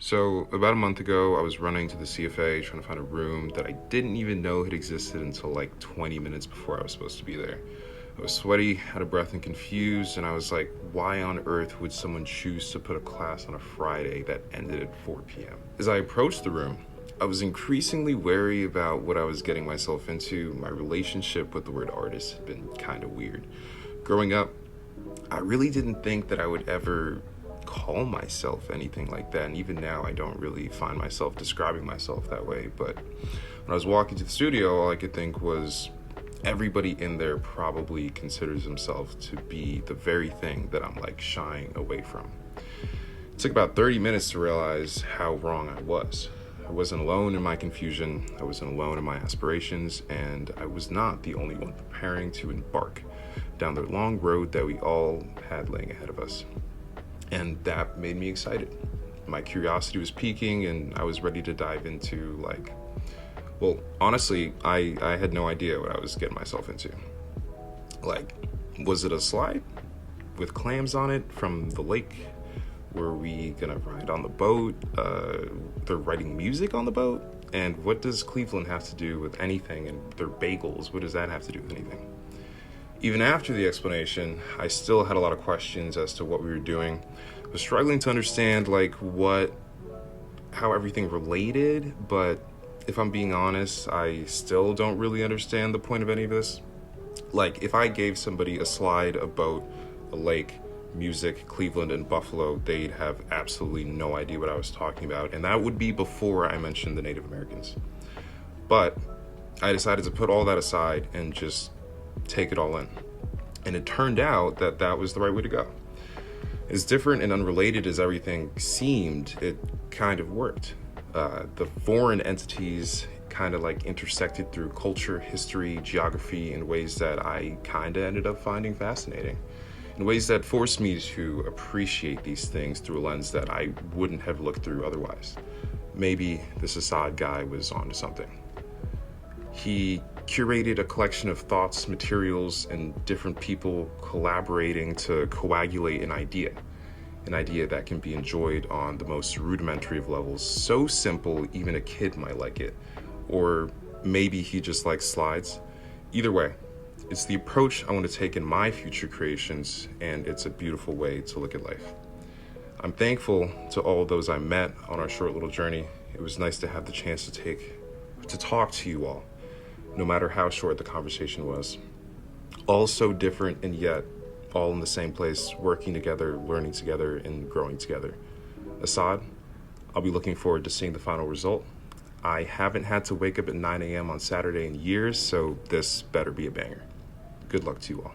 So about a month ago, I was running to the CFA trying to find a room that I didn't even know had existed until like 20 minutes before I was supposed to be there. I was sweaty, out of breath, and confused, and I was like, why on earth would someone choose to put a class on a Friday that ended at 4 p.m.? As I approached the room, I was increasingly wary about what I was getting myself into. My relationship with the word artist had been kind of weird. Growing up, I really didn't think that I would ever call myself anything like that, and even now I don't really find myself describing myself that way. But when I was walking to the studio, all I could think was everybody in there probably considers themselves to be the very thing that I'm like shying away from. It took about 30 minutes to realize how wrong I was. I wasn't alone in my confusion, I wasn't alone in my aspirations, and I was not the only one preparing to embark down the long road that we all had laying ahead of us. And that made me excited. My curiosity was peaking, and I was ready to dive into honestly, I had no idea what I was getting myself into. Was it a slide with clams on it from the lake? Were we gonna ride on the boat? They're writing music on the boat? And what does Cleveland have to do with anything? And their bagels, what does that have to do with anything? Even after the explanation, I still had a lot of questions as to what we were doing. I was struggling to understand how everything related, but if I'm being honest, I still don't really understand the point of any of this. If I gave somebody a slide, a boat, a lake, music, Cleveland, and Buffalo, they'd have absolutely no idea what I was talking about, and that would be before I mentioned the Native Americans. But I decided to put all that aside and just take it all in. And it turned out that that was the right way to go. As different and unrelated as everything seemed, it kind of worked. The foreign entities kind of intersected through culture, history, geography in ways that I kind of ended up finding fascinating, in ways that forced me to appreciate these things through a lens that I wouldn't have looked through otherwise. Maybe this Asad guy was onto something. He curated a collection of thoughts, materials, and different people collaborating to coagulate an idea that can be enjoyed on the most rudimentary of levels, so simple even a kid might like it, or maybe he just likes slides. Either way, it's the approach I want to take in my future creations, and it's a beautiful way to look at life. I'm thankful to all of those I met on our short little journey. It was nice to have the chance to talk to you all, no matter how short the conversation was. All so different, and yet all in the same place, working together, learning together, and growing together. Asad, I'll be looking forward to seeing the final result. I haven't had to wake up at 9 a.m. on Saturday in years, so this better be a banger. Good luck to you all.